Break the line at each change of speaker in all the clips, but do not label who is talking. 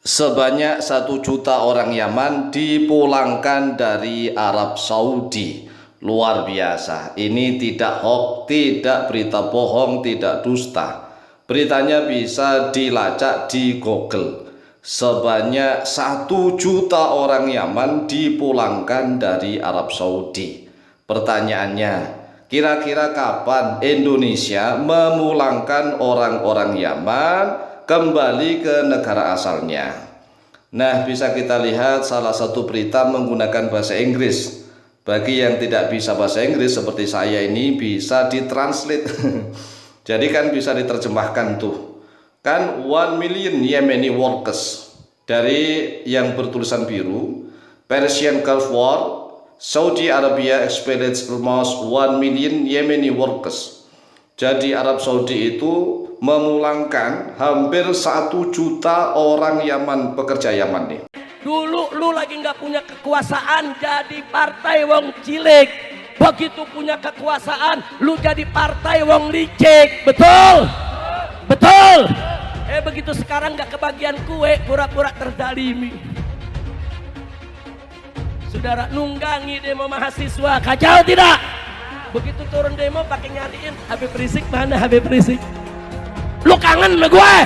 Sebanyak 1 juta orang Yaman dipulangkan dari Arab Saudi. Luar biasa. Ini tidak hoax, tidak berita bohong, tidak dusta. Beritanya bisa dilacak di Google. Sebanyak 1 juta orang Yaman dipulangkan dari Arab Saudi. Pertanyaannya, kira-kira kapan Indonesia memulangkan orang-orang Yaman kembali ke negara asalnya? Nah, bisa kita lihat salah satu berita menggunakan bahasa Inggris. Bagi yang tidak bisa bahasa Inggris seperti saya ini, bisa ditranslate. Jadi kan bisa diterjemahkan tuh. Kan 1 million Yemeni workers, dari yang bertulisan biru, Persian Gulf War, Saudi Arabia expelled almost 1 million Yemeni workers. Jadi Arab Saudi itu memulangkan hampir 1 juta orang Yaman, pekerja Yaman nih.
Dulu lu lagi nggak punya kekuasaan jadi partai wong cilik. Begitu punya kekuasaan lu jadi partai wong licik. Betul? Betul? Begitu sekarang nggak kebagian kue, pura-pura terzalimi. Saudara nunggangi demo mahasiswa, kacau tidak? Begitu turun demo pakai nyariin Habib Rizik, mana Habib Rizik? Lu kangen sama gue?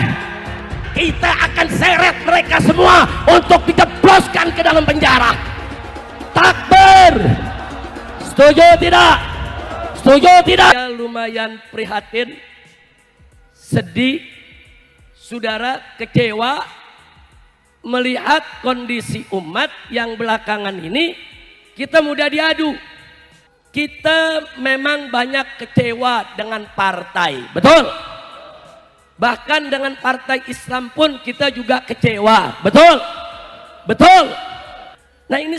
Kita akan seret mereka semua untuk dijebloskan ke dalam penjara. Takbir. Setuju tidak? Setuju tidak? Ya, lumayan prihatin, sedih, saudara, kecewa melihat kondisi umat yang belakangan ini kita mudah diadu. Kita memang banyak kecewa dengan partai, betul? Bahkan dengan partai Islam pun kita juga kecewa, betul? Betul? Nah ini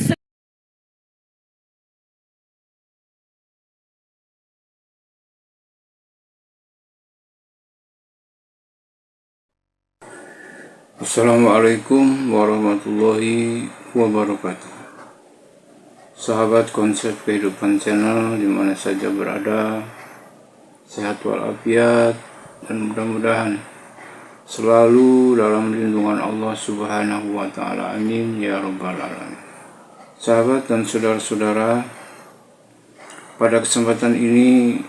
Assalamualaikum warahmatullahi wabarakatuh. Sahabat Konsep Kehidupan Channel dimana saja berada, sehat walafiat dan mudah-mudahan selalu dalam lindungan Allah Subhanahu wa Ta'ala. Amin ya Rabbal Alamin. Sahabat dan saudara-saudara, pada kesempatan ini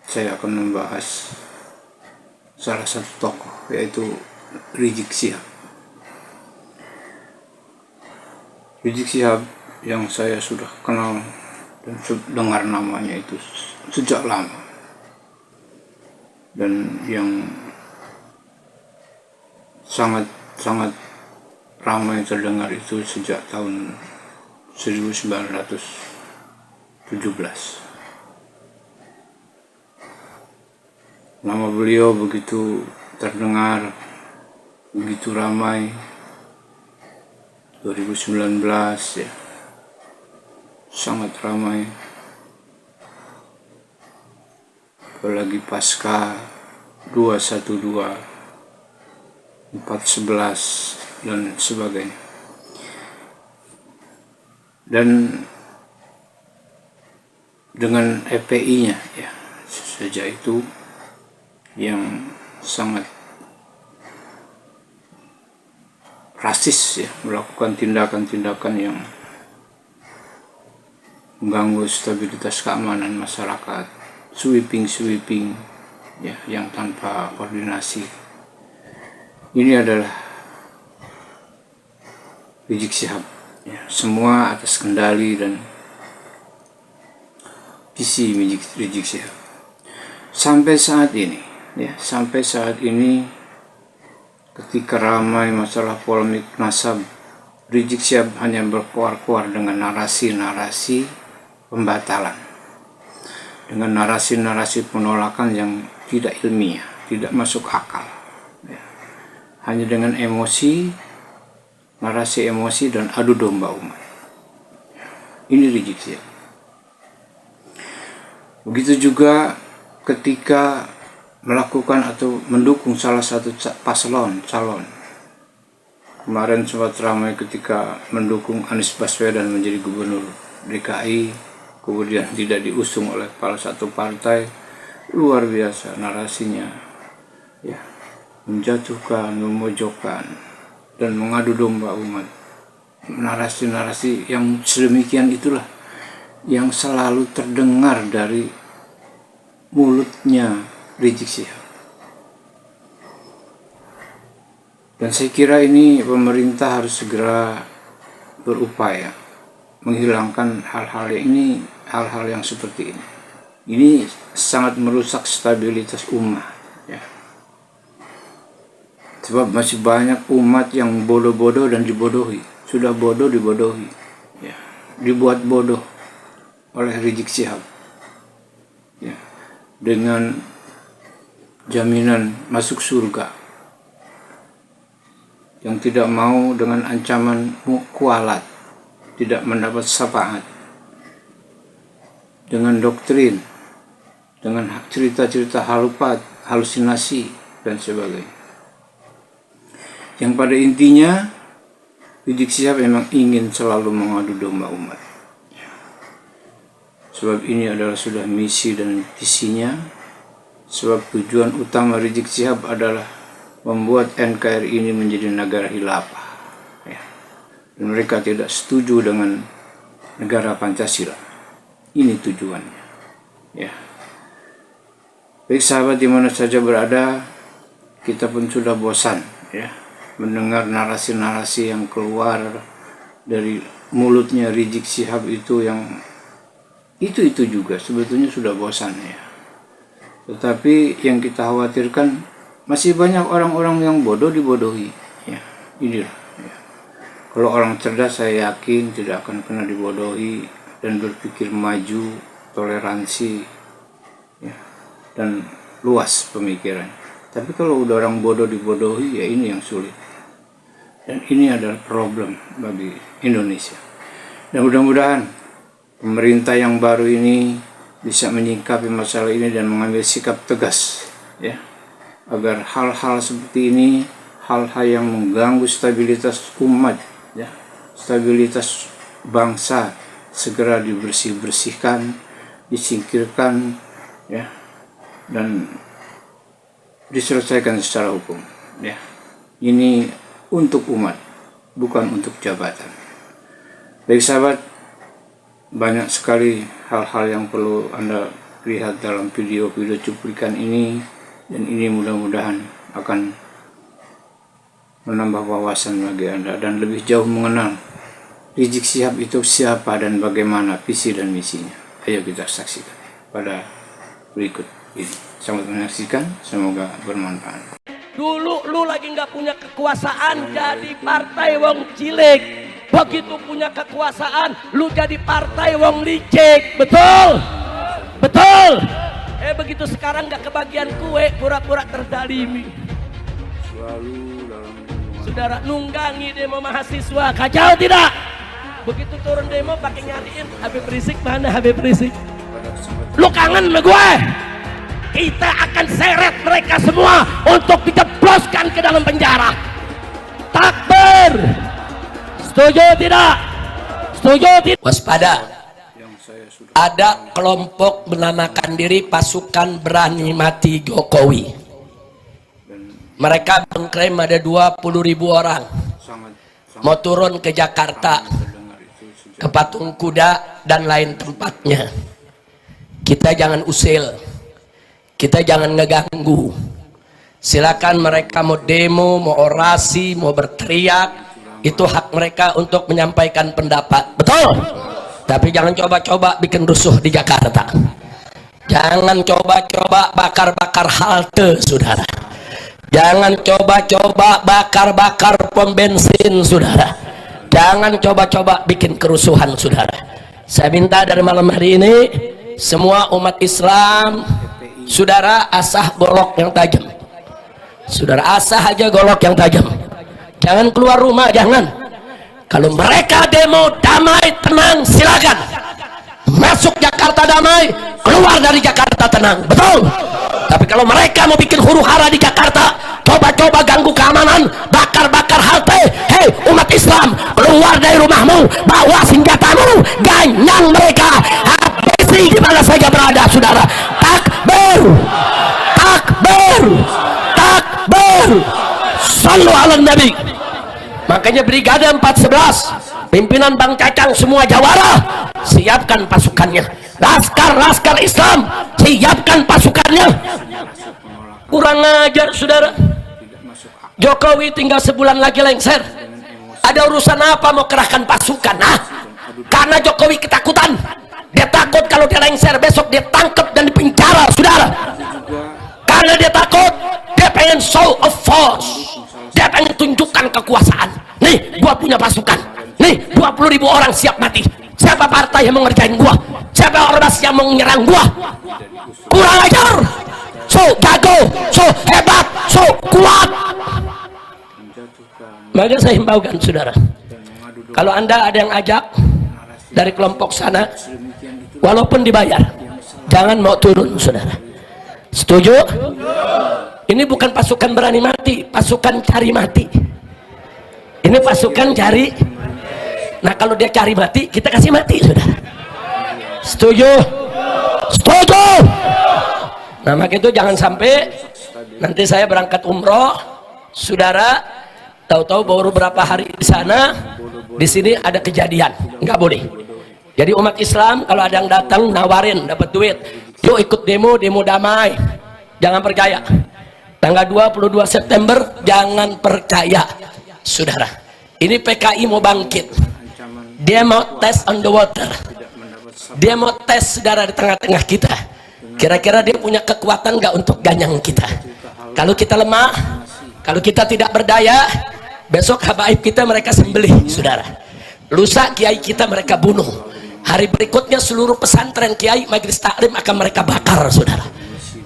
saya akan membahas salah satu tokoh, yaitu Rizik Syihab. Rizik Syihab yang saya sudah kenal dan dengar namanya itu sejak lama, dan yang sangat ramai terdengar itu sejak tahun 1917. Nama beliau begitu terdengar, begitu ramai. 2019 ya, sangat ramai, apalagi pasca 212, 411 dan sebagainya. Dan dengan FPI-nya ya, sejak itu yang sangat rasis ya, melakukan tindakan-tindakan yang mengganggu stabilitas keamanan masyarakat, sweeping ya, yang tanpa koordinasi. Ini adalah Rizik Syihab ya, semua atas kendali dan visi Rizik Syihab sampai saat ini ya, sampai saat ini. Ketika ramai masalah polemik nasab, Rizik Syihab hanya berkuar-kuar dengan narasi-narasi pembatalan, dengan narasi-narasi penolakan yang tidak ilmiah, tidak masuk akal ya. Hanya dengan emosi, narasi emosi dan adu domba umat. Ini Rizik Syihab. Begitu juga ketika melakukan atau mendukung salah satu calon. Kemarin sempat ramai ketika mendukung Anies Baswedan menjadi gubernur DKI, kemudian tidak diusung oleh salah satu partai. Luar biasa narasinya ya, menjatuhkan, memojokkan, dan mengadu domba umat. Narasi-narasi yang sedemikian itulah yang selalu terdengar dari mulutnya Rizik Syihab. Dan saya kira ini pemerintah harus segera berupaya menghilangkan hal-hal yang seperti ini. Ini sangat merusak stabilitas umat, ya. Sebab masih banyak umat yang bodoh-bodoh dan dibodohi. Sudah bodoh dibodohi, ya. Dibuat bodoh oleh Rizik Syihab, ya. Dengan jaminan masuk surga, yang tidak mau dengan ancaman kualat, tidak mendapat syafaat, dengan doktrin, dengan cerita-cerita halusinasi dan sebagainya. Yang pada intinya Rizik Syihab memang ingin selalu mengadu domba umat. Sebab ini adalah sudah misi dan visinya. Sebab tujuan utama Rizik Syihab adalah membuat NKRI ini menjadi negara khilafah. Ya. Dan mereka tidak setuju dengan negara Pancasila. Ini tujuannya. Ya. Baik sahabat di mana saja berada, kita pun sudah bosan, ya, mendengar narasi-narasi yang keluar dari mulutnya Rizik Syihab itu yang itu juga sebetulnya sudah bosan, ya. Tetapi yang kita khawatirkan masih banyak orang-orang yang bodoh dibodohi, ya. Inilah, ya. Kalau orang cerdas saya yakin tidak akan pernah dibodohi dan berpikir maju, toleransi, ya, dan luas pemikiran. Tapi kalau udah orang bodoh dibodohi, ya ini yang sulit. Dan ini adalah problem bagi Indonesia. Dan mudah-mudahan pemerintah yang baru ini bisa menyikapi masalah ini dan mengambil sikap tegas, ya, agar hal-hal seperti ini, hal-hal yang mengganggu stabilitas umat, ya, stabilitas bangsa, segera dibersihkan, disingkirkan, ya, dan diselesaikan secara hukum, ya. Ini untuk umat, bukan untuk jabatan. Baik sahabat, banyak sekali hal-hal yang perlu Anda lihat dalam video-video cuplikan ini, dan ini mudah-mudahan akan menambah wawasan bagi Anda dan lebih jauh mengenal Rizik Syihab itu siapa dan bagaimana visi dan misinya. Ayo kita saksikan pada berikut ini. Selamat menyaksikan, semoga bermanfaat.
Dulu lu lagi nggak punya kekuasaan jadi partai wong cilik. Begitu punya kekuasaan lu jadi partai wong licik. Betul? Betul? Begitu sekarang nggak kebagian kue, pura-pura terdalimi.
Selalu dalam
Saudara nunggangi demo mahasiswa, kacau tidak? Begitu turun demo pakai nyariin Habib Rizik, mana Habib Rizik? Lu kangen sama gue? Kita akan seret mereka semua untuk dijebloskan ke dalam penjara. Takbir. Setuju tidak? Setuju tidak? Waspada. Ada kelompok menamakan diri pasukan berani mati Jokowi. Mereka mengklaim ada 20.000 orang mau turun ke Jakarta, ke Patung Kuda dan lain tempatnya. Kita jangan usil, kita jangan ngeganggu. Silakan mereka mau demo, mau orasi, mau berteriak, itu hak mereka untuk menyampaikan pendapat. Betul? Tapi jangan coba-coba bikin rusuh di Jakarta. Jangan coba-coba bakar-bakar halte, saudara. Jangan coba-coba bakar-bakar pom bensin, saudara. Jangan coba-coba bikin kerusuhan, saudara. Saya minta dari malam hari ini semua umat Islam, saudara, asah golok yang tajam. Saudara, asah aja golok yang tajam. Jangan keluar rumah, jangan. Kalau mereka demo damai, tenang, silakan. Masuk Jakarta damai, keluar dari Jakarta tenang. Betul? Tapi kalau mereka mau bikin huru hara di Jakarta, coba-coba ganggu keamanan, bakar-bakar halte, hei umat Islam, keluar dari rumahmu, bawa senjatamu, ganyang mereka, habisi di mana saja berada, saudara. Takbir, takbir, takbir. Sallu ala Nabi. Makanya Brigade 411, pimpinan Bang Cacang semua jawara, siapkan pasukannya. Laskar Islam, siapkan pasukannya. Kurang ajar saudara. Jokowi tinggal sebulan lagi lengser. Ada urusan apa mau kerahkan pasukan? Karena Jokowi ketakutan. Dia takut kalau dia lengser besok dia tangkap dan dipenjara saudara. Karena dia takut, dia pengen show of force. Dia pengen tunjukkan kekuasaan. Nih, gua punya pasukan. Nih, 20.000 orang siap mati. Siapa partai yang mau ngerjain gua? Siapa ormas yang mau menyerang gua? Kurang ajar. So jago, so hebat, so kuat. Maka saya himbaukan saudara, kalau anda ada yang ajak dari kelompok sana, walaupun dibayar, jangan mau turun saudara. Setuju? Ini bukan pasukan berani mati, pasukan cari mati. Ini pasukan cari. Nah kalau dia cari mati, kita kasih mati saudara. Setuju? Setuju? Nah maka itu jangan sampai nanti saya berangkat umroh, saudara tahu-tahu baru beberapa hari di sana, di sini ada kejadian, nggak boleh. Jadi umat Islam kalau ada yang datang nawarin dapat duit, yuk ikut demo damai, jangan percaya. Tanggal 22 September jangan percaya saudara. Ini PKI mau bangkit, dia mau tes on the water, dia mau tes saudara di tengah-tengah kita. Kira-kira dia punya kekuatan nggak untuk ganyang kita? Kalau kita lemah, kalau kita tidak berdaya, besok habaib kita mereka sembelih saudara. Lusa kiai kita mereka bunuh. Hari berikutnya seluruh pesantren kiai majelis taklim akan mereka bakar saudara.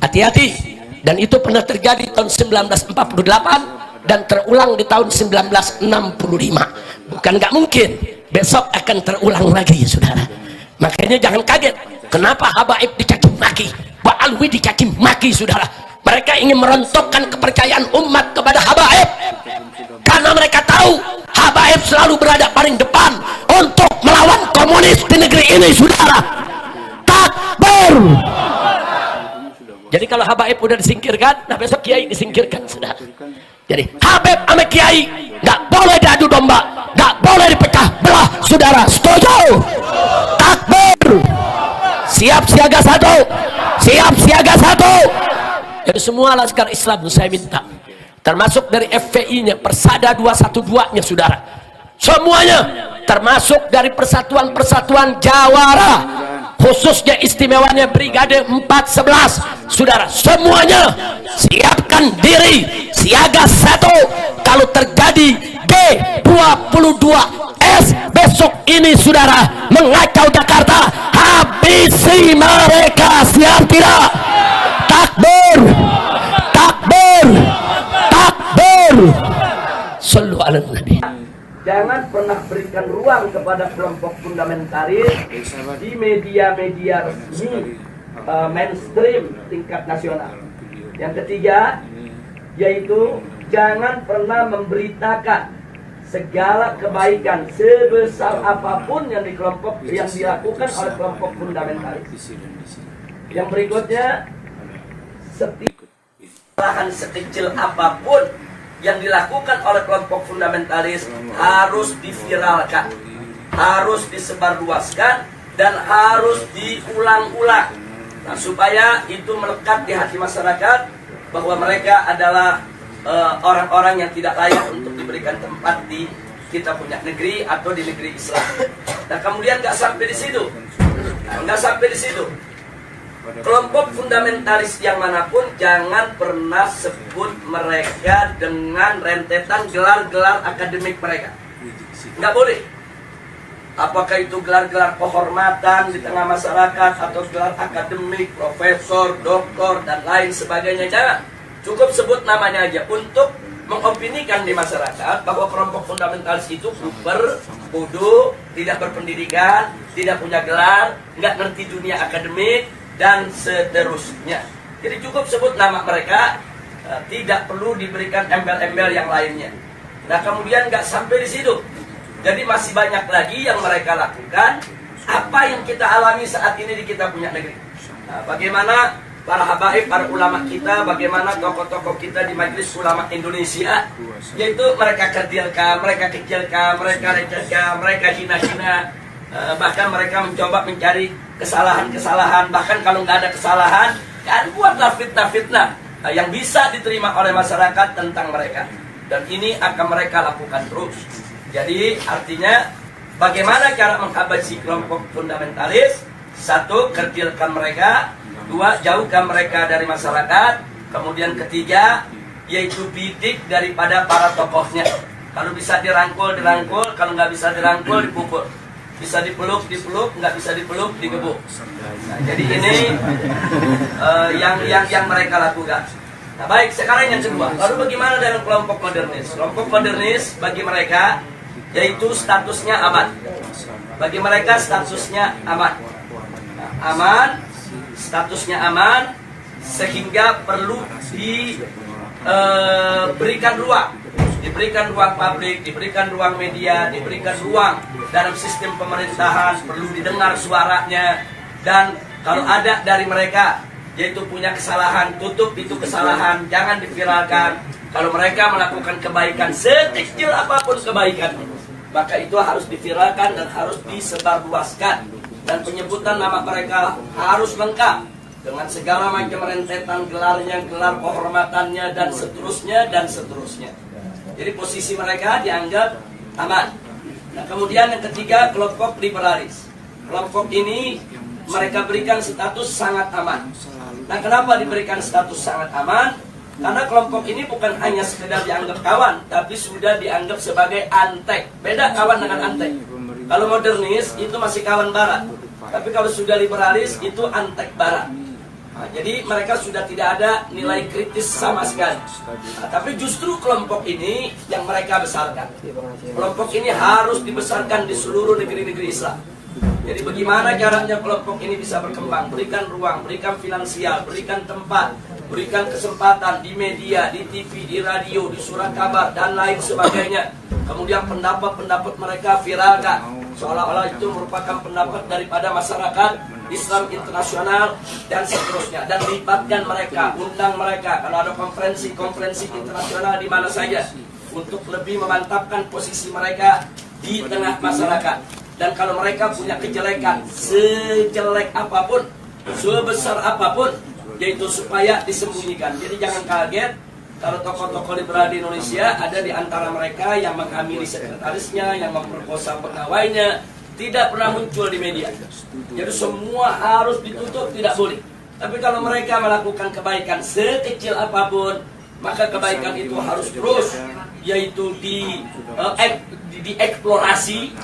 Hati-hati. Dan itu pernah terjadi tahun 1948 dan terulang di tahun 1965. Bukan nggak mungkin, besok akan terulang lagi saudara. Makanya jangan kaget kenapa habaib dicaci maki, Pak Alwi dicaci maki saudara. Mereka ingin merontokkan kepercayaan umat kepada habaib karena mereka tahu habaib selalu berada paling depan untuk melawan komunis di negeri ini saudara. Takbir. Jadi kalau habaib udah disingkirkan, nah besok kiai disingkirkan saudara. Jadi habib sama kiai nggak boleh diadu domba, nggak boleh dipecah belah saudara. Setuju? Takbir. Siap siaga satu, siap siaga satu. Jadi semua laskar Islam saya minta, termasuk dari FPI-nya, Persada 212-nya saudara, semuanya, termasuk dari persatuan-persatuan Jawara, khususnya istimewanya Brigade 411 saudara, semuanya siapkan diri siaga satu. Kalau terjadi B22S besok ini saudara mengacau Jakarta, habisi mereka. Siap tidak? Takbir, takbir, takbir. Sallu ala Nabi. Jangan pernah berikan ruang kepada kelompok fundamentalis di media-media resmi mainstream tingkat nasional. Yang ketiga, yaitu jangan pernah memberitakan segala kebaikan sebesar apapun yang dilakukan oleh kelompok fundamentalis. Yang berikutnya, setiap kesalahan sekecil apapun yang dilakukan oleh kelompok fundamentalis harus diviralkan, harus disebarluaskan, dan harus diulang-ulang. Nah, supaya itu melekat di hati masyarakat bahwa mereka adalah orang-orang yang tidak layak untuk diberikan tempat di kita punya negeri atau di negeri Islam. Nah, kemudian nggak sampai di situ, nggak sampai di situ. Kelompok fundamentalis yang manapun jangan pernah sebut mereka dengan rentetan gelar-gelar akademik mereka. Nggak boleh. Apakah itu gelar-gelar kehormatan di tengah masyarakat atau gelar akademik, profesor, doktor, dan lain sebagainya, jangan. Cukup sebut namanya aja untuk mengopinikan di masyarakat bahwa kelompok fundamentalis itu kuper, bodoh, tidak berpendidikan, tidak punya gelar, nggak ngerti dunia akademik, dan seterusnya. Jadi cukup sebut nama mereka, tidak perlu diberikan embel-embel yang lainnya. Nah, kemudian nggak sampai di situ. Jadi masih banyak lagi yang mereka lakukan apa yang kita alami saat ini di kita punya negeri. Nah, bagaimana para habaib, para ulama kita, bagaimana tokoh-tokoh kita di Majelis Ulama Indonesia, yaitu mereka kecilkan, mereka recehkan, mereka hina-hina, bahkan mereka mencoba mencari kesalahan-kesalahan, bahkan kalau nggak ada kesalahan, kan buatlah fitnah-fitnah yang bisa diterima oleh masyarakat tentang mereka, dan ini akan mereka lakukan terus. Jadi artinya bagaimana cara menghabisi kelompok fundamentalis? Satu, kecilkan mereka. Dua, jauhkan mereka dari masyarakat. Kemudian ketiga, yaitu bidik daripada para tokohnya. Kalau bisa dirangkul, kalau nggak bisa dirangkul, dipukul. Bisa dipeluk, nggak bisa dipeluk, digebuk. Nah, jadi ini yang mereka lakukan. Nah, baik, sekarang yang kedua. Lalu bagaimana dengan kelompok modernis? Kelompok modernis bagi mereka yaitu statusnya aman. Bagi mereka statusnya aman. Nah, aman, statusnya aman, sehingga perlu diberikan ruang. Diberikan ruang publik, diberikan ruang media, diberikan ruang dalam sistem pemerintahan, perlu didengar suaranya. Dan kalau ada dari mereka yaitu punya kesalahan, tutup itu kesalahan, jangan diviralkan. Kalau mereka melakukan kebaikan, sekecil apapun kebaikan, maka itu harus diviralkan dan harus disebarluaskan. Dan penyebutan nama mereka harus lengkap dengan segala macam rentetan gelarnya, gelar kehormatannya, dan seterusnya, dan seterusnya. Jadi posisi mereka dianggap aman. Nah, kemudian yang ketiga, kelompok liberalis. Kelompok ini mereka berikan status sangat aman. Nah, kenapa diberikan status sangat aman? Karena kelompok ini bukan hanya sekedar dianggap kawan, tapi sudah dianggap sebagai antek. Beda kawan dengan antek. Kalau modernis itu masih kawan barat, tapi kalau sudah liberalis itu antek barat. Nah, jadi mereka sudah tidak ada nilai kritis sama sekali. Nah, tapi justru kelompok ini yang mereka besarkan. Kelompok ini harus dibesarkan di seluruh negeri-negeri Islam. Jadi bagaimana caranya kelompok ini bisa berkembang? Berikan ruang, berikan finansial, berikan tempat, berikan kesempatan di media, di TV, di radio, di surat kabar, dan lain sebagainya. Kemudian pendapat-pendapat mereka viralkan, seolah-olah itu merupakan pendapat daripada masyarakat Islam internasional, dan seterusnya. Dan libatkan mereka, undang mereka kalau ada konferensi-konferensi internasional di mana saja, untuk lebih memantapkan posisi mereka di tengah masyarakat. Dan kalau mereka punya kejelekan, sejelek apapun, sebesar apapun, yaitu supaya disembunyikan. Jadi jangan kaget kalau tokoh-tokoh liberal di Indonesia ada di antara mereka yang menghamili sekretarisnya, yang memperkosa pegawainya, tidak pernah muncul di media. Jadi semua harus ditutup, tidak boleh. Tapi kalau mereka melakukan kebaikan sekecil apapun, maka kebaikan itu harus terus, yaitu dieksplorasi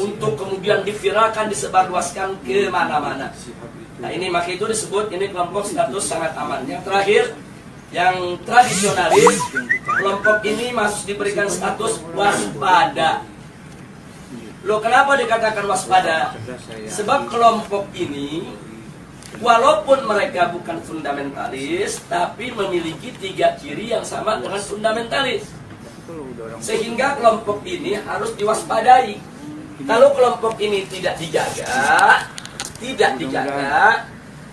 untuk kemudian diviralkan, disebarluaskan ke mana-mana. Nah, ini maka itu disebut ini kelompok status sangat aman. Yang terakhir, yang tradisionalis, kelompok ini masih diberikan status waspada. Loh, kenapa dikatakan waspada? Sebab kelompok ini walaupun mereka bukan fundamentalis, tapi memiliki 3 ciri yang sama dengan fundamentalis. Sehingga kelompok ini harus diwaspadai. Kalau kelompok ini tidak dijaga,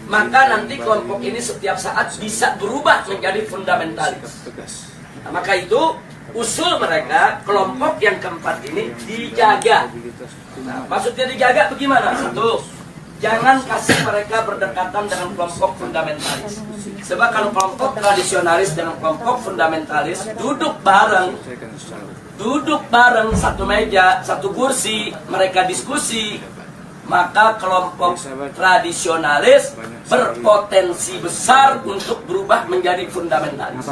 maka nanti kelompok ini setiap saat bisa berubah menjadi fundamentalis. Nah, maka itu usul mereka, kelompok yang keempat ini dijaga. Nah, maksudnya dijaga bagaimana? Satu, jangan kasih mereka berdekatan dengan kelompok fundamentalis. Sebab kalau kelompok tradisionalis dengan kelompok fundamentalis duduk bareng satu meja, satu kursi, mereka diskusi, maka kelompok tradisionalis berpotensi besar untuk berubah menjadi fundamentalis.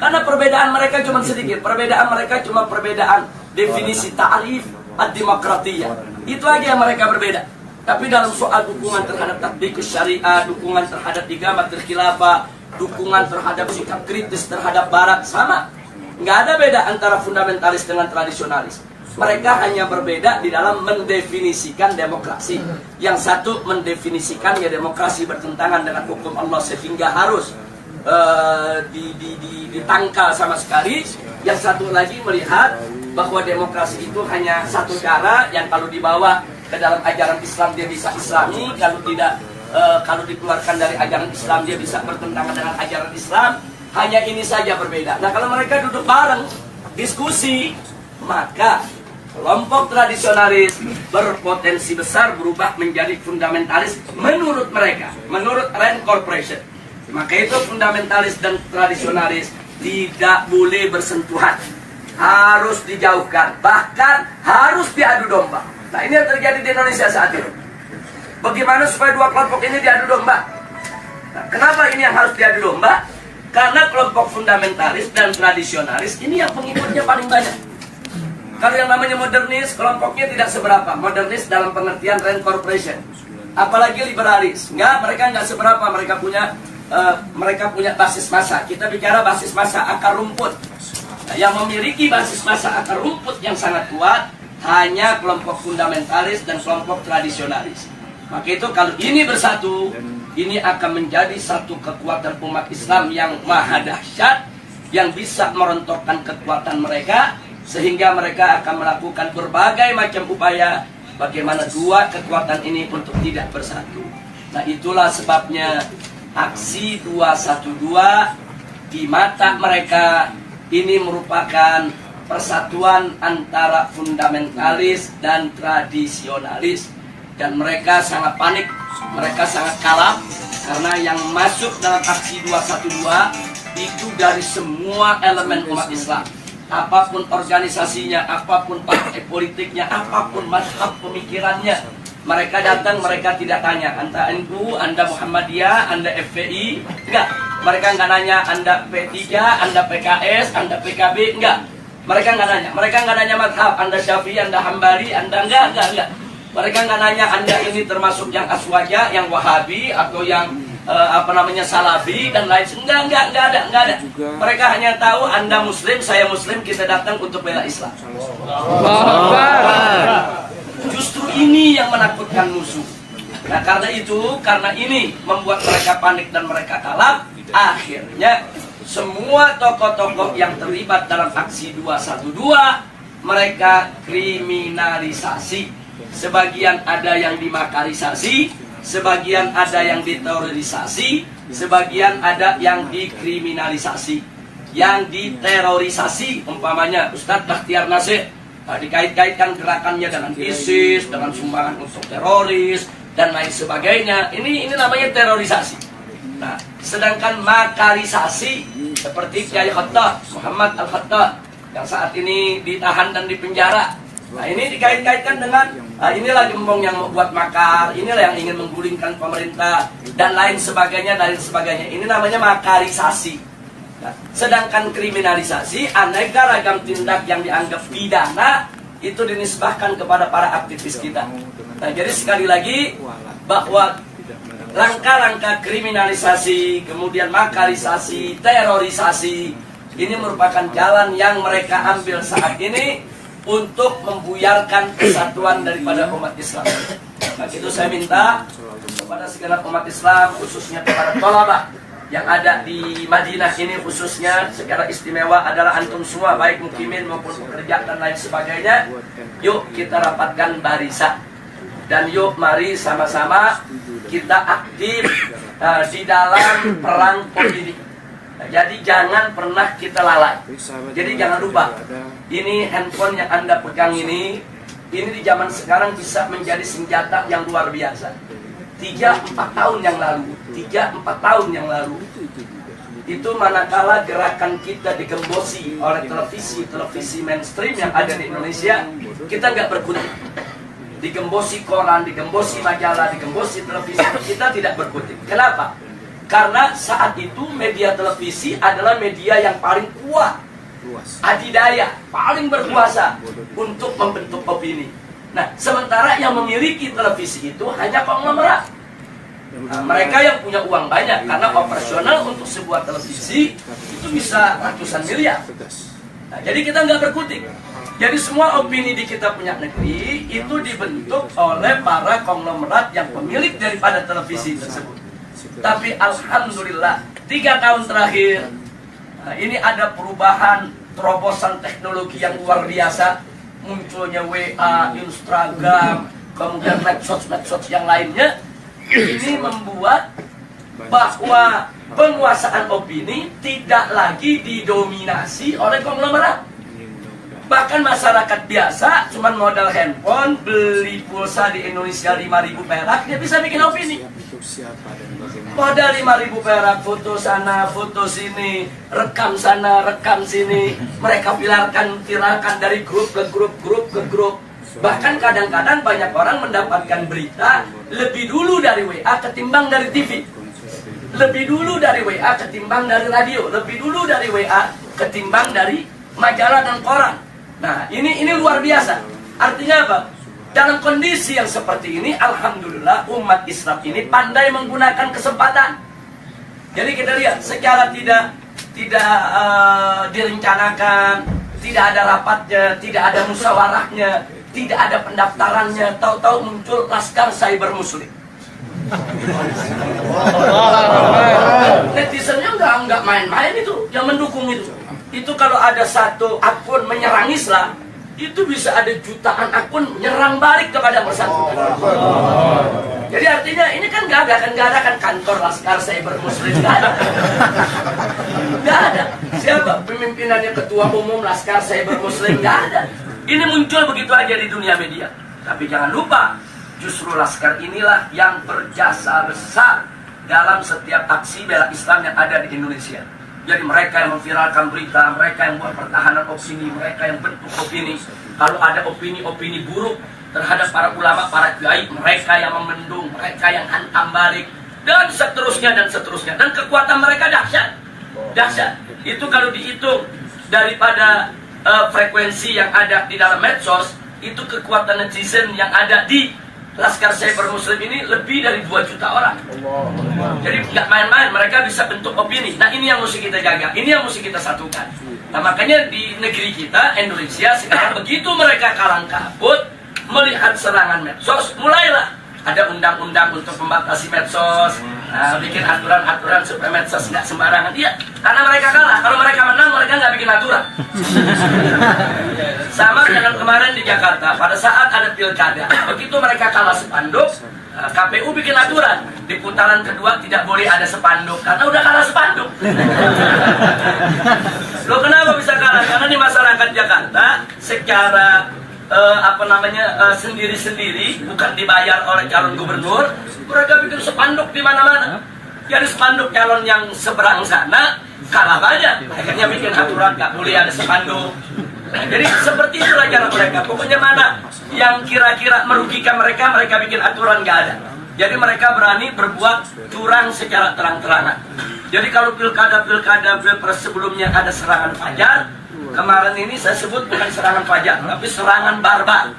Karena perbedaan mereka cuma sedikit, perbedaan definisi ta'rif ad-demokratiyah. Itu aja yang mereka berbeda. Tapi dalam soal dukungan terhadap tatbikus syariah, dukungan terhadap igamatul khilafah, dukungan terhadap sikap kritis terhadap barat, sama. Nggak ada beda antara fundamentalis dengan tradisionalis. Mereka hanya berbeda di dalam mendefinisikan demokrasi. Yang satu mendefinisikan ya demokrasi bertentangan dengan hukum Allah sehingga harus ditangkal sama sekali. Yang satu lagi melihat bahwa demokrasi itu hanya satu cara yang kalau dibawa ke dalam ajaran Islam dia bisa islami, kalau tidak kalau dikeluarkan dari ajaran Islam dia bisa bertentangan dengan ajaran Islam. Hanya ini saja berbeda. Nah, kalau mereka duduk bareng diskusi, maka kelompok tradisionalis berpotensi besar berubah menjadi fundamentalis menurut mereka, menurut Rand Corporation. Maka itu fundamentalis dan tradisionalis tidak boleh bersentuhan, harus dijauhkan, bahkan harus diadu domba. Nah, ini yang terjadi di Indonesia saat ini. Bagaimana supaya dua kelompok ini diadu domba? Nah, kenapa ini yang harus diadu domba? Karena kelompok fundamentalis dan tradisionalis ini yang pengikutnya paling banyak. Kalau yang namanya modernis, kelompoknya tidak seberapa. Modernis dalam pengertian Rand Corporation. Apalagi liberalis. Mereka nggak seberapa. Mereka punya basis massa. Kita bicara basis massa akar rumput. Nah, yang memiliki basis massa akar rumput yang sangat kuat hanya kelompok fundamentalis dan kelompok tradisionalis. Maka itu kalau ini bersatu, ini akan menjadi satu kekuatan umat Islam yang maha dahsyat, yang bisa merontokkan kekuatan mereka, sehingga mereka akan melakukan berbagai macam upaya bagaimana dua kekuatan ini untuk tidak bersatu. Nah, itulah sebabnya aksi 212 di mata mereka ini merupakan persatuan antara fundamentalis dan tradisionalis. Dan mereka sangat panik, mereka sangat kalap, karena yang masuk dalam aksi 212 itu dari semua elemen umat Islam. Apapun organisasinya, apapun partai politiknya, apapun mazhab pemikirannya, mereka datang, mereka tidak tanya Anda NU, Anda Muhammadiyah, Anda FPI, enggak. Mereka enggak nanya Anda P3, Anda PKS, Anda PKB, enggak. Mereka enggak nanya, mazhab, Anda Syafi'i, Anda Hambali, Anda enggak. Mereka nggak nanya Anda ini termasuk yang Aswaja, yang Wahabi, atau yang Salafi dan lain. Enggak ada. Mereka hanya tahu Anda Muslim, saya Muslim, kita datang untuk bela Islam. Justru ini yang menakutkan musuh. Nah, karena ini membuat mereka panik dan mereka kalap. Akhirnya semua tokoh-tokoh yang terlibat dalam aksi 212 mereka kriminalisasi. Sebagian ada yang dimakarisasi, sebagian ada yang diterorisasi, sebagian ada yang dikriminalisasi, yang diterorisasi. Umpamanya Ustadz Bakhtiar Nasir dikait-kaitkan gerakannya dengan ISIS, dengan sumbangan untuk teroris dan lain sebagainya. Ini namanya terorisasi. Nah, sedangkan makarisasi seperti Kiai Khattab, Muhammad Al-Khattab yang saat ini ditahan dan dipenjara. Nah, ini dikait-kaitkan dengan inilah gembong yang membuat makar, inilah yang ingin menggulingkan pemerintah dan lain sebagainya. Ini namanya makarisasi. Nah, sedangkan kriminalisasi, aneka ragam tindak yang dianggap pidana itu dinisbahkan kepada para aktivis kita. Nah, jadi sekali lagi bahwa langkah-langkah kriminalisasi, kemudian makarisasi, terorisasi, ini merupakan jalan yang mereka ambil saat ini untuk membuyarkan kesatuan daripada umat Islam. Maka itu saya minta kepada segala umat Islam, khususnya kepada thalabah yang ada di Madinah ini, khususnya secara istimewa adalah antum semua, baik mukimin maupun pekerja dan lain sebagainya. Yuk kita rapatkan barisan, dan yuk mari sama-sama kita aktif di dalam perang politik. Nah, jadi jangan pernah kita lalai. Jadi jangan lupa, ini handphone yang Anda pegang ini di zaman sekarang bisa menjadi senjata yang luar biasa. 3-4 tahun yang lalu itu manakala gerakan kita digembosi oleh televisi mainstream yang ada di Indonesia, kita nggak berkutik. Digembosi koran, digembosi majalah, digembosi televisi, kita tidak berkutik. Kenapa? Karena saat itu media televisi adalah media yang paling kuat, adidaya, paling berkuasa untuk membentuk opini. Nah, sementara yang memiliki televisi itu hanya konglomerat. Nah, mereka yang punya uang banyak, karena operasional untuk sebuah televisi itu bisa ratusan miliar. Nah, jadi kita nggak berkutik. Jadi semua opini di kita punya negeri itu dibentuk oleh para konglomerat yang pemilik daripada televisi tersebut. Tapi alhamdulillah 3 tahun terakhir ini ada perubahan, terobosan teknologi yang luar biasa. Munculnya WA, Instagram, kemudian medsos yang lainnya. ini membuat bahwa penguasaan opini tidak lagi didominasi oleh konglomerat. Bahkan masyarakat biasa cuman modal handphone, beli pulsa di Indonesia 5.000 perak, dia bisa bikin opini. Modal 5.000 perak, foto sana, foto sini, rekam sana, rekam sini. Mereka viralkan dari grup ke grup. Bahkan kadang-kadang banyak orang mendapatkan berita lebih dulu dari WA ketimbang dari TV. Lebih dulu dari WA ketimbang dari radio. Lebih dulu dari WA ketimbang dari majalah dan koran. Nah, ini luar biasa. Artinya apa? Dalam kondisi yang seperti ini, alhamdulillah umat Islam ini pandai menggunakan kesempatan. Jadi kita lihat secara tidak direncanakan, tidak ada rapatnya, tidak ada musyawarahnya, tidak ada pendaftarannya, tahu-tahu muncul Laskar Cyber Muslim. Netizennya nggak main-main itu, yang mendukung itu. Itu kalau ada satu akun menyerang Islam, itu bisa ada jutaan akun menyerang balik kepada bersangkutan. Jadi artinya ini kan nggak ada kan kantor Laskar Cyber Muslim, nggak ada. Siapa pemimpinannya, ketua umum Laskar Cyber Muslim, nggak ada. Ini muncul begitu aja di dunia media. Tapi jangan lupa, justru Laskar inilah yang berjasa besar dalam setiap aksi bela Islam yang ada di Indonesia. Jadi mereka yang memviralkan berita, mereka yang buat pertahanan opini, mereka yang bentuk opini. Kalau ada opini-opini buruk terhadap para ulama, para kiai, mereka yang memendung, mereka yang hantam balik, dan seterusnya dan seterusnya. Dan kekuatan mereka dahsyat, dahsyat. Itu kalau dihitung daripada frekuensi yang ada di dalam medsos, itu kekuatan netizen yang ada di Laskar Cyber Muslim ini lebih dari 2 juta orang. Jadi nggak main-main, mereka bisa bentuk opini. Nah, ini yang mesti kita jaga, ini yang mesti kita satukan. Nah, makanya di negeri kita, Indonesia, sekarang begitu mereka kalang kabut melihat serangan medsos, mulailah ada undang-undang untuk membatasi medsos. Nah, bikin aturan-aturan supaya medsos nggak sembarangan. Iya, karena mereka kalah. Kalau mereka menang, mereka nggak bikin aturan. Sama dengan kemarin di Jakarta, pada saat ada pilkada, begitu mereka kalah spanduk, KPU bikin aturan di putaran kedua tidak boleh ada spanduk karena udah kalah spanduk. Loh, kenapa bisa kalah? Karena di masyarakat Jakarta secara sendiri-sendiri, bukan dibayar oleh calon gubernur, mereka bikin spanduk di mana-mana. Jadi spanduk calon yang seberang sana kalah banyak, akhirnya bikin aturan nggak boleh ada spanduk. Nah, jadi seperti itulah cara mereka. Pokoknya mana yang kira-kira merugikan mereka, mereka bikin aturan nggak ada. Jadi mereka berani berbuat curang secara terang-terangan. Jadi kalau pilpres sebelumnya ada serangan fajar, kemarin ini saya sebut bukan serangan fajar, tapi serangan barbar.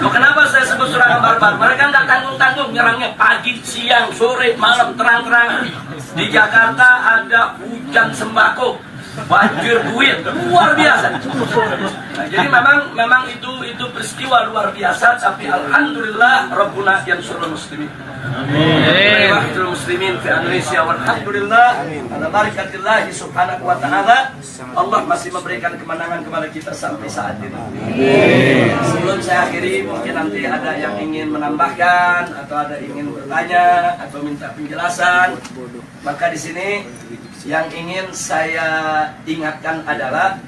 Loh, kenapa saya sebut serangan barbar? Mereka nggak tanggung-tanggung, nyerangnya pagi, siang, sore, malam, terang-terangan. Di Jakarta ada hujan sembako, banjir duit, luar biasa. Nah, jadi memang itu peristiwa luar biasa, tapi alhamdulillah Rabbuna yansurul muslimin. Amin. Muslimin di Indonesia, walhamdulillah ala barakatillah subhanahu wa ta'ala. Allah masih memberikan kemenangan kepada kita sampai saat ini. Sebelum saya akhiri, mungkin nanti ada yang ingin menambahkan atau ada ingin bertanya atau minta penjelasan. Maka di sini yang ingin saya ingatkan adalah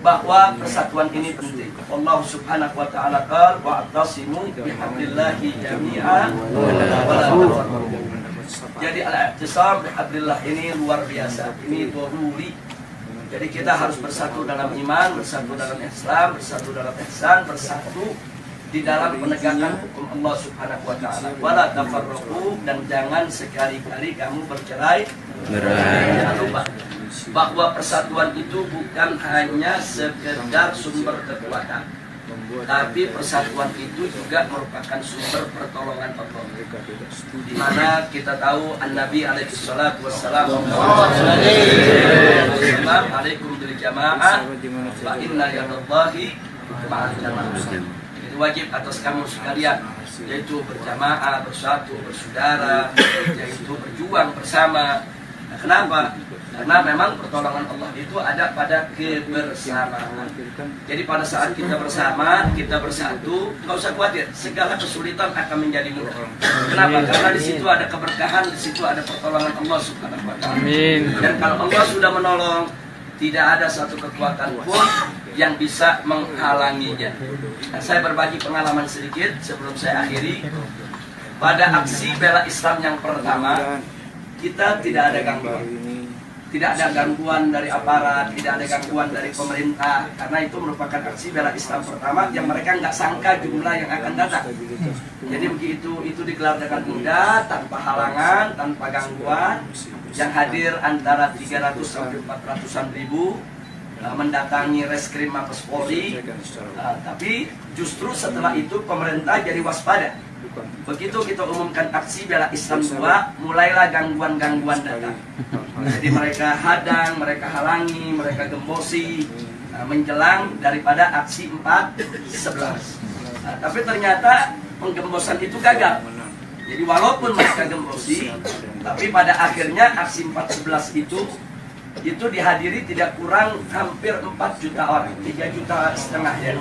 bahwa persatuan ini penting. Allah Subhanahu wa ta'ala qala wa'tasimu bihablillahi jami'an wa la tafarraqu. Jadi al-i'tisam bihablillah ini luar biasa. Ini daruri. Jadi kita harus bersatu dalam iman, bersatu dalam Islam, bersatu dalam ihsan, bersatu di dalam penegakan hukum Allah Subhanahu wa ta'ala. Wa la tafarraqu, dan jangan sekali-kali kamu bercerai. Jangan lupa bahwa persatuan itu bukan hanya sekedar sumber kekuatan, tapi persatuan itu juga merupakan sumber pertolongan Allah. Di mana kita tahu An-Nabi alaihi salatu wassalam alaikum bil jamaah fa inna yadallahi ma'al jamaah. Itu wajib atas kamu sekalian, yaitu berjamaah, bersatu, bersaudara, yaitu berjuang bersama. Nah, kenapa? Karena memang pertolongan Allah itu ada pada kebersamaan. Jadi pada saat kita bersama, kita bersatu, nggak usah khawatir, segala kesulitan akan menjadi mudah. Kenapa? Karena di situ ada keberkahan, di situ ada pertolongan Allah Subhanahu wa Ta'ala. Dan kalau Allah sudah menolong, tidak ada satu kekuatan pun yang bisa menghalanginya. Nah, saya berbagi pengalaman sedikit sebelum saya akhiri. Pada aksi bela Islam yang pertama, kita tidak ada gangguan. Tidak ada gangguan dari aparat, tidak ada gangguan dari pemerintah, karena itu merupakan aksi bela Islam pertama yang mereka nggak sangka jumlah yang akan datang. Jadi begitu itu digelar dengan mudah, tanpa halangan, tanpa gangguan, yang hadir antara 300 sampai 400-an ribu mendatangi Reskrim Mabes Polri. Tapi justru setelah itu pemerintah jadi waspada. Begitu kita umumkan aksi bela Islam 2, mulailah gangguan-gangguan datang. Jadi mereka hadang, mereka halangi, mereka gembosi menjelang daripada aksi 4/11. Tapi ternyata penggembosan itu gagal. Jadi walaupun mereka gembosi, tapi pada akhirnya aksi 4/11 itu dihadiri tidak kurang hampir 4 juta orang, 3,5 juta ya.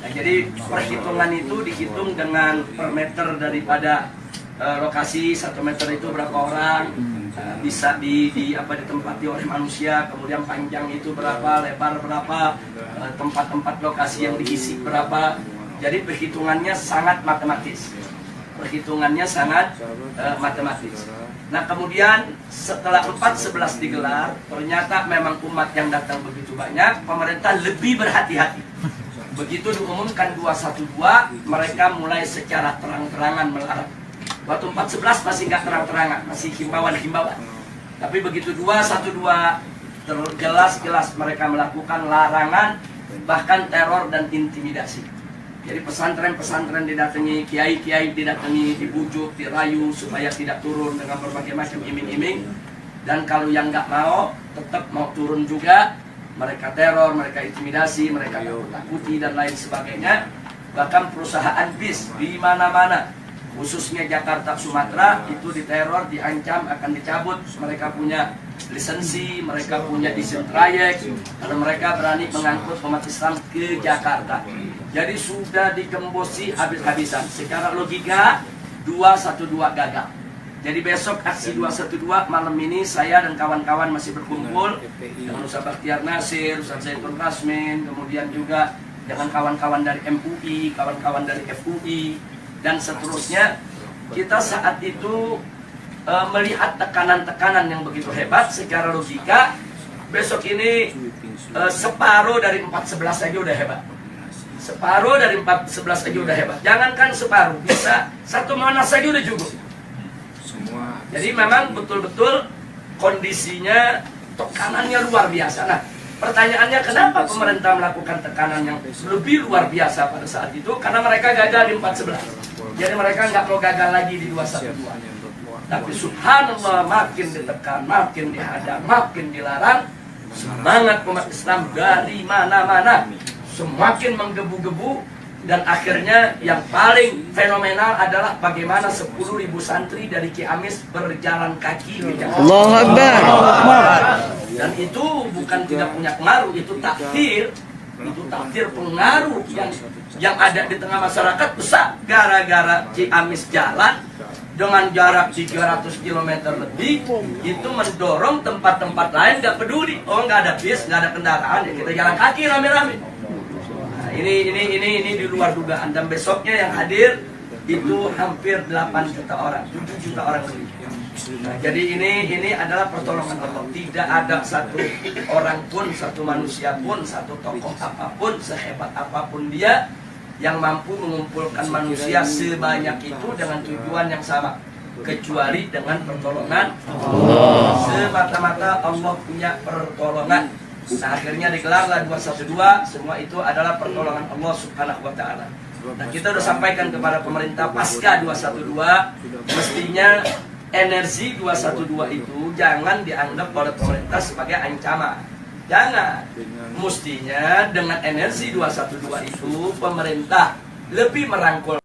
Nah, jadi perhitungan itu dihitung dengan per meter daripada lokasi, 1 meter itu berapa orang bisa ditempati oleh manusia, kemudian panjang itu berapa, lebar berapa, tempat-tempat lokasi yang diisi berapa. Jadi perhitungannya sangat matematis. Matematis. Nah kemudian setelah 4/11 digelar, ternyata memang umat yang datang begitu banyak, pemerintah lebih berhati-hati. Begitu diumumkan 212, mereka mulai secara terang-terangan melarang. Waktu 4/11 masih nggak terang-terangan, masih himbauan-himbauan. Tapi begitu 212, jelas-jelas mereka melakukan larangan, bahkan teror dan intimidasi. Jadi pesantren-pesantren didatangi, kiai-kiai didatangi, dibujuk, dirayu supaya tidak turun dengan berbagai macam iming-iming. Dan kalau yang nggak mau, tetap mau turun juga, mereka teror, mereka intimidasi, mereka takuti dan lain sebagainya. Bahkan perusahaan bis di mana-mana, khususnya Jakarta, Sumatera, itu diteror, diancam akan dicabut. Mereka punya lisensi, mereka punya izin trayek, karena mereka berani mengangkut umat Islam ke Jakarta. Jadi sudah digembosi habis-habisan. Secara logika 212 gagal. Jadi besok aksi 212 malam ini saya dan kawan-kawan masih berkumpul dengan Ustaz Bakhtiar Nasir, Ustaz Zaitun Rasmin, kemudian juga dengan kawan-kawan dari MUI, kawan-kawan dari FUI, dan seterusnya. Kita saat itu melihat tekanan-tekanan yang begitu hebat. Secara logika besok ini separuh dari 4/11 saja udah hebat. Separuh dari 4/11 saja udah hebat. Jangankan separuh, bisa 1 Monas saja udah cukup. Jadi memang betul-betul kondisinya, tekanannya luar biasa. Nah, pertanyaannya kenapa pemerintah melakukan tekanan yang lebih luar biasa pada saat itu? Karena mereka gagal di 4/11. Jadi mereka nggak mau gagal lagi di 212. Tapi subhanallah, makin ditekan, makin dihadang, makin dilarang, semangat umat Islam dari mana-mana semakin menggebu-gebu. Dan akhirnya yang paling fenomenal adalah bagaimana 10.000 santri dari Ciamis berjalan kaki ke Jakarta.
Allahu Akbar.
Dan itu bukan tidak punya pengaruh, itu takdir. Itu takdir, pengaruh yang ada di tengah masyarakat besar. Gara-gara Ciamis jalan dengan jarak 300 km lebih, itu mendorong tempat-tempat lain nggak peduli. Oh, nggak ada bis, nggak ada kendaraan, ya kita jalan kaki rame-rame. Ini di luar dugaan. Dan besoknya yang hadir itu hampir 8 juta orang, 7 juta orang lebih. Nah, jadi ini adalah pertolongan Allah. Tidak ada satu orang pun, satu manusia pun, satu tokoh apapun, sehebat apapun dia, yang mampu mengumpulkan manusia sebanyak itu dengan tujuan yang sama, kecuali dengan pertolongan Allah. Semata-mata Allah punya pertolongan. Nah, akhirnya digelarlah 212. Semua itu adalah pertolongan Allah Subhanahu wa Ta'ala. Nah, kita sudah sampaikan kepada pemerintah pasca 212, mestinya energi 212 itu jangan dianggap oleh pemerintah sebagai ancaman. Jangan. Mestinya dengan energi 212 itu pemerintah lebih merangkul